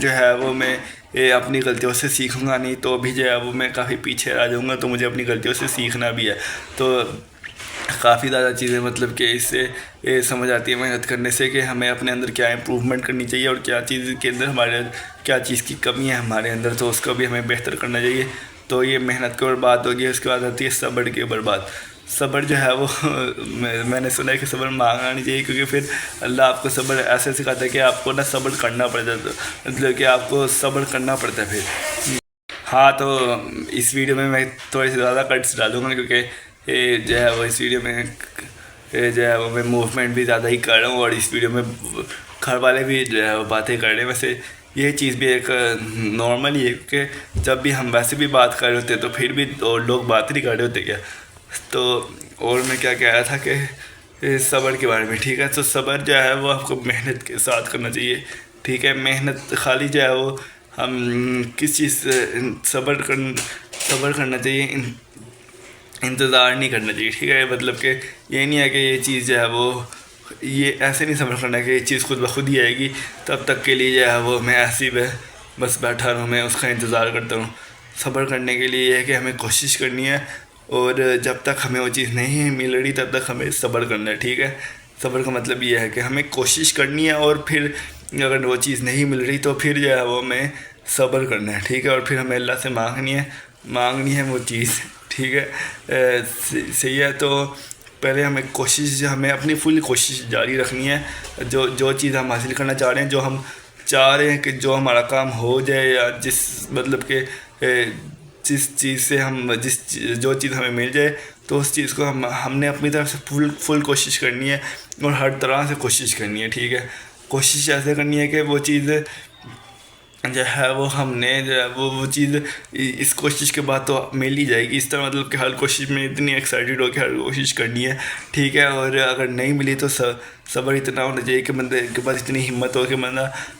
جو ہے وہ میں اپنی غلطیوں سے سیکھوں گا نہیں تو بھی جو ہے وہ میں کافی پیچھے رہ جاؤں گا. تو مجھے اپنی غلطیوں سے سیکھنا بھی ہے. تو کافی زیادہ چیزیں مطلب کہ اس سے سمجھ آتی ہے محنت کرنے سے کہ ہمیں اپنے اندر کیا امپروومنٹ کرنی چاہیے اور کیا چیز کے اندر کیا چیز کی کمی ہے ہمارے اندر, تو اس کو بھی ہمیں بہتر کرنا چاہیے. تو یہ محنت کے اوپر بات ہوگی. اس کے بعد آتی ہے صبر کے اوپر بات. صبر جو ہے وہ میں نے سنا ہے کہ صبر مانگنا نہیں چاہیے, کیونکہ پھر اللہ آپ کو صبر ایسے سکھاتا ہے کہ آپ کو صبر کرنا پڑتا ہے. مطلب کہ آپ کو صبر کرنا پڑتا ہے پھر. ہاں, تو اس ویڈیو میں تھوڑے سے زیادہ کٹس ڈالوں گا, کیونکہ جو ہے وہ اس ویڈیو میں جو ہے وہ میں موومنٹ بھی زیادہ ہی کر رہا ہوں, اور اس ویڈیو میں گھر والے بھی جو ہے وہ باتیں کر رہے ہیں. ویسے یہ چیز بھی ایک نارمل ہی ہے, کہ جب بھی ہم ویسے بھی بات کر رہے ہوتے تو پھر بھی لوگ بات نہیں کر رہے ہوتے کیا. تو اور میں کیا کہہ رہا تھا کہ صبر کے بارے میں. ٹھیک ہے, تو صبر جو ہے وہ آپ کو محنت کے ساتھ کرنا چاہیے. ٹھیک ہے, محنت خالی جو ہے وہ ہم کس چیز سے صبر کرنا چاہیے, انتظار نہیں کرنا چاہیے. ٹھیک ہے, مطلب کہ یہ نہیں ہے کہ یہ چیز جو ہے وہ یہ ایسے نہیں صبر کرنا کہ یہ چیز خود بخود ہی آئے گی, تب تک کے لیے جو ہے وہ میں ایسی بس بیٹھا رہوں, میں اس کا انتظار کرتا ہوں. صبر کرنے کے لیے یہ ہے کہ ہمیں کوشش کرنی ہے, اور جب تک ہمیں وہ چیز نہیں مل رہی تب تک ہمیں صبر کرنا ہے. ٹھیک ہے, صبر کا مطلب یہ ہے کہ ہمیں کوشش کرنی ہے, اور پھر اگر وہ چیز نہیں مل رہی تو پھر جو ہے وہ ہمیں صبر کرنا ہے. ٹھیک ہے, اور پھر ہمیں اللہ سے مانگنی ہے وہ چیز. ٹھیک ہے, صحیح ہے. تو پہلے ہمیں اپنی فل کوشش جاری رکھنی ہے. جو چیز ہم حاصل کرنا چاہ رہے ہیں, جو ہم چاہ رہے ہیں کہ جو ہمارا کام ہو جائے, یا مطلب کہ جس چیز سے جو چیز ہمیں مل جائے, تو اس چیز کو ہم نے اپنی طرف سے فل کوشش کرنی ہے, اور ہر طرح سے کوشش کرنی ہے. ٹھیک ہے, کوشش ایسے کرنی ہے کہ وہ چیز جو ہے وہ ہم نے جو ہے وہ چیز اس کوشش کے بعد تو مل ہی جائے گی. اس طرح مطلب کہ ہر کوشش میں اتنی ایکسائٹیڈ ہو کے ہر کوشش کرنی ہے. ٹھیک ہے, اور اگر نہیں ملی تو صبر اتنا ہونا چاہیے کہ بندے کے پاس اتنی ہمت ہو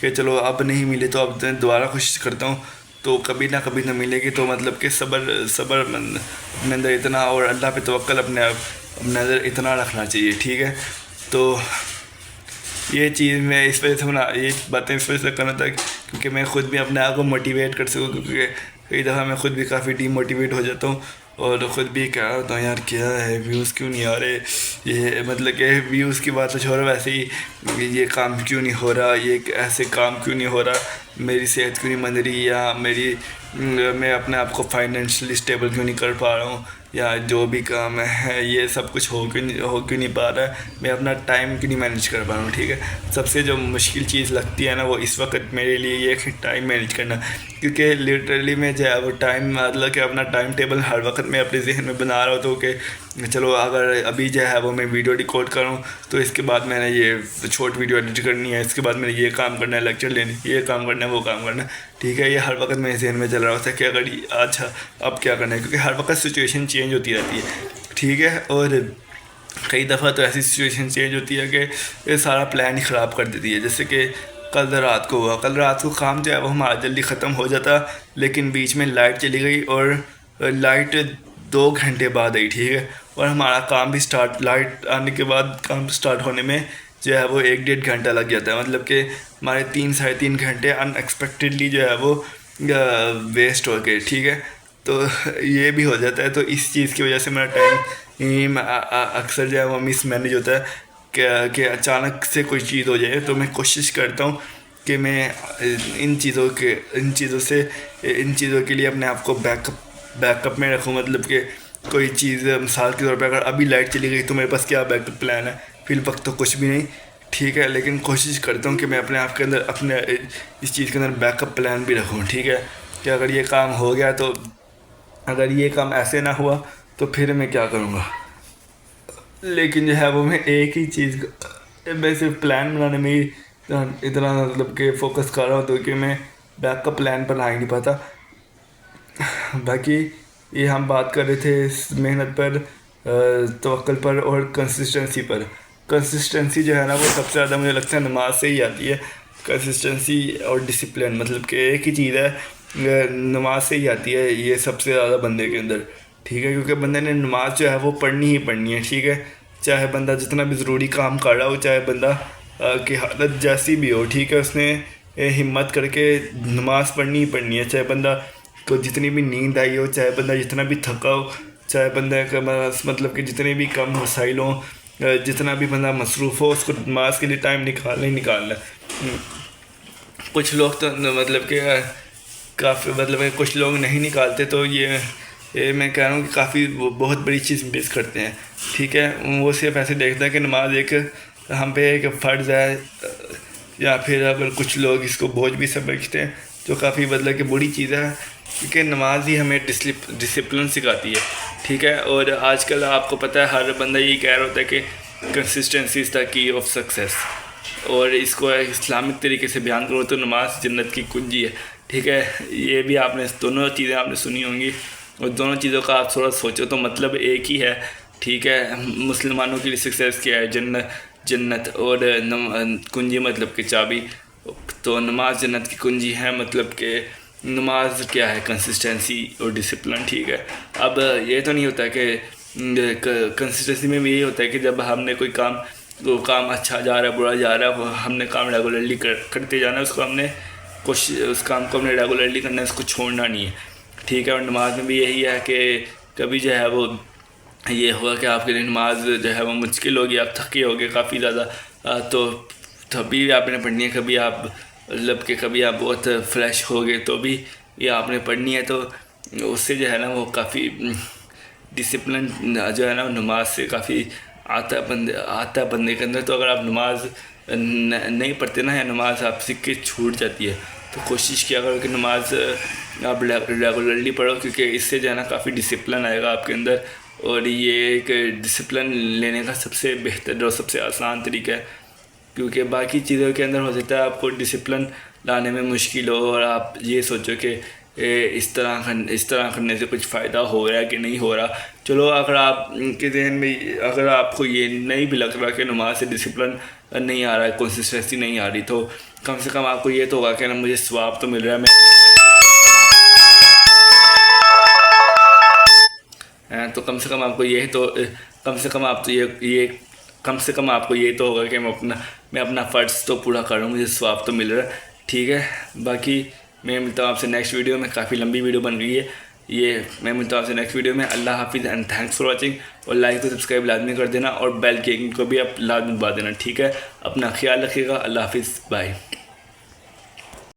کہ چلو اب نہیں ملی تو اب دوبارہ کوشش کرتا ہوں, تو کبھی نہ ملے گی. تو مطلب کہ صبر اپنے اندر اتنا, اور اللہ پہ توکل اپنے اندر اتنا رکھنا چاہیے. ٹھیک ہے, تو یہ چیز میں اس وجہ سے یہ باتیں اس وجہ سے کرنا تھا کیونکہ میں خود بھی اپنے آپ کو موٹیویٹ کر سکوں, کیونکہ کئی دفعہ میں خود بھی کافی ڈی موٹیویٹ ہو جاتا ہوں, اور خود بھی کہہ رہا ہوتا ہوں یار کیا ہے ویوز کیوں نہیں آ رہے. یہ مطلب کہ ویوز کی بات تو چھوڑو, ویسے ہی یہ کام کیوں نہیں ہو رہا, یہ ایسے کام کیوں نہیں ہو رہا, میری صحت کیوں نہیں بن رہی, یا میں اپنے آپ کو فائنینشلی اسٹیبل کیوں نہیں کر پا رہا ہوں, یا جو بھی کام ہے یہ سب کچھ ہو کیوں نہیں پا رہا ہے, میں اپنا ٹائم کیوں نہیں مینیج کر پا رہا ہوں. ٹھیک ہے, سب سے جو مشکل چیز لگتی ہے نا وہ اس وقت میرے لیے یہ ہے ٹائم مینیج کرنا, کیونکہ لٹرلی میں جو ہے وہ ٹائم مطلب کہ اپنا ٹائم ٹیبل ہر وقت میں اپنے ذہن میں بنا رہا ہوتا ہوں کہ چلو اگر ابھی جو ہے وہ میں ویڈیو ریکارڈ کروں تو اس کے بعد میں نے یہ چھوٹ ویڈیو ایڈٹ کرنی ہے, اس کے بعد میں نے یہ کام کرنا ہے, لیکچر لینی, یہ کام کرنا ہے, وہ کام کرنا ہے. ٹھیک ہے, یہ ہر وقت میرے ذہن میں چل رہا ہوتا ہے کہ اگر اچھا اب کیا کرنا ہے, کیونکہ ہر وقت سچویشن چینج ہوتی رہتی ہے. ٹھیک ہے, اور کئی دفعہ تو ایسی سچویشن چینج ہوتی ہے کہ یہ سارا پلان ہی خراب کر دیتی ہے. جیسے کہ کل رات کو کام جو ہے وہ ہمارا جلدی ختم ہو جاتا, لیکن بیچ میں لائٹ چلی گئی, اور لائٹ 2 گھنٹے بعد آئی. ٹھیک ہے, اور ہمارا کام بھی لائٹ آنے کے بعد کام سٹارٹ ہونے میں جو ہے وہ 1-1.5 گھنٹہ لگ جاتا ہے. مطلب کہ ہمارے 3-3.5 گھنٹے ان ایکسپیکٹڈلی جو ہے وہ ویسٹ ہو گئے. ٹھیک ہے, تو یہ بھی ہو جاتا ہے. تو اس چیز کی وجہ سے میرا ٹائم اکثر جو ہے وہ مس مینیج ہوتا ہے کہ اچانک سے کوئی چیز ہو جائے. تو میں کوشش کرتا ہوں کہ میں ان چیزوں کے لیے اپنے آپ کو بیک اپ میں رکھوں. مطلب کہ کوئی چیز مثال کے طور پہ اگر ابھی لائٹ چلی گئی تو میرے پاس کیا بیک اپ پلان ہے, فی الوقت تو کچھ بھی نہیں. ٹھیک ہے, لیکن کوشش کرتا ہوں کہ میں اپنے آپ کے اندر اس چیز کے اندر بیک اپ پلان بھی رکھوں. ٹھیک ہے, کہ اگر یہ کام ہو گیا تو اگر یہ کام ایسے نہ ہوا تو پھر میں کیا کروں گا. لیکن جو ہے وہ میں ایک ہی چیز میں صرف پلان بنانے میں ہی اتنا مطلب کہ فوکس کر رہا ہوں تو کہ میں بیک اپ پلان پر آ ہی نہیں پاتا. باقی یہ ہم بات کر رہے تھے محنت پر, توکل پر اور کنسسٹنسی پر. کنسسٹنسی جو ہے نا وہ سب سے زیادہ مجھے لگتا ہے نماز سے ہی آتی ہے. کنسسٹنسی اور ڈسپلن مطلب کہ ایک ہی چیز ہے, نماز سے ہی آتی ہے یہ سب سے زیادہ بندے کے اندر. ٹھیک ہے، کیونکہ بندے نے نماز جو ہے وہ پڑھنی ہی پڑھنی ہے، ٹھیک ہے، چاہے بندہ جتنا بھی ضروری کام کر رہا ہو، چاہے بندہ کی حالت جیسی بھی ہو، ٹھیک ہے، اس نے ہمت کر کے نماز پڑھنی ہی پڑھنی ہے، چاہے بندہ کو جتنی بھی نیند آئی ہو، چاہے بندہ جتنا بھی تھکا ہو، چاہے بندہ کا مطلب کہ جتنے بھی کم مسائل ہوں، جتنا بھی بندہ مصروف ہو، اس کو نماز کے لیے ٹائم نکالنا ہی نکالنا ہے۔ کچھ لوگ تو مطلب کہ کافی مطلب کہ کچھ لوگ نہیں نکالتے، تو یہ میں کہہ رہا ہوں کہ کافی بہت بڑی چیز مس کرتے ہیں، ٹھیک ہے۔ وہ صرف ایسے دیکھتا ہے کہ نماز ایک ہم پہ ایک فرض ہے، یا پھر اگر کچھ لوگ اس کو بوجھ بھی سمجھتے ہیں، جو کافی مطلب کہ بری چیز ہے، کیونکہ نماز ہی ہمیں ڈسپلن سکھاتی ہے، ٹھیک ہے۔ اور آج کل آپ کو پتہ ہے ہر بندہ یہی کہہ رہا ہوتا ہے کہ کنسسٹنسی از دا کی آف سکسیس، اور اس کو اسلامک طریقے سے بیان کرو تو نماز جنت کی کنجی ہے، ٹھیک ہے۔ یہ بھی آپ نے دونوں چیزیں آپ نے سنی ہوں گی، اور دونوں چیزوں کا آپ تھوڑا سوچو تو مطلب ایک ہی ہے، ٹھیک ہے۔ مسلمانوں کے لیے سکسیس کیا ہے؟ جنت، اور کنجی مطلب کہ چابی، تو نماز جنت کی کنجی ہے، مطلب کہ نماز کیا ہے؟ کنسسٹنسی اور ڈسپلن، ٹھیک ہے۔ اب یہ تو نہیں ہوتا کہ کنسسٹنسی میں بھی یہی ہوتا ہے کہ جب ہم نے کوئی کام اچھا جا رہا ہے، برا جا رہا ہے، وہ ہم نے کام ریگولرلی کرتے جانا ہے، اس کو ہم نے اس کام کو ہم نے ریگولرلی کرنا ہے، اس کو چھوڑنا نہیں ہے، ٹھیک ہے۔ اور نماز میں بھی یہی ہے کہ کبھی جو ہے وہ یہ ہوگا کہ آپ کے لیے نماز جو ہے وہ مشکل ہوگی، آپ تھکے ہوگے کافی زیادہ، تو تبھی آپ نے پڑھنی ہے۔ کبھی آپ مطلب کہ کبھی آپ بہت فریش ہوگے تو بھی یہ آپ نے پڑھنی ہے، تو اس سے جو ہے نا وہ کافی ڈسپلن جو ہے نا نماز سے کافی آتا ہے بندے کے اندر۔ تو اگر آپ نماز نہیں پڑھتے نا، یا نماز آپ سیکھ کے چھوٹ جاتی ہے، تو کوشش کیا کرو کہ نماز آپ ریگولرلی پڑھو، کیونکہ اس سے جو ہے نا کافی ڈسپلن آئے گا آپ کے اندر، اور یہ ایک ڈسپلن لینے کا سب سے بہتر اور سب سے آسان طریقہ ہے، کیونکہ باقی چیزوں کے اندر ہو سکتا ہے آپ کو ڈسپلن لانے میں مشکل ہو، اور آپ یہ سوچو کہ اس طرح کرنے سے کچھ فائدہ ہو رہا ہے کہ نہیں ہو رہا۔ چلو، اگر آپ کے ذہن میں اگر آپ کو یہ نہیں بھی لگ رہا کہ نماز سے ڈسپلن نہیں آ رہا ہے، کنسسٹنسی نہیں آ رہی، تو کم سے کم آپ کو یہ تو ہوگا کہ نا مجھے ثواب تو مل رہا ہے، تو کم سے کم آپ کو یہ تو ہوگا کہ میں اپنا فرض تو پورا کر رہا ہوں، مجھے ثواب تو مل رہا ہے، ٹھیک ہے۔ باقی میں ملتا ہوں آپ سے نیکسٹ ویڈیو میں، کافی لمبی ویڈیو بن گئی ہے میں ملتا ہوں آپ سے نیکسٹ ویڈیو میں۔ اللہ حافظ اینڈ تھینکس فار واچنگ، اور لائک کو سبسکرائب لازمی کر دینا، اور بیل کی آئکن کو بھی آپ لازمی دبا دینا، ٹھیک ہے۔ اپنا خیال رکھیے گا، اللہ حافظ، بائے۔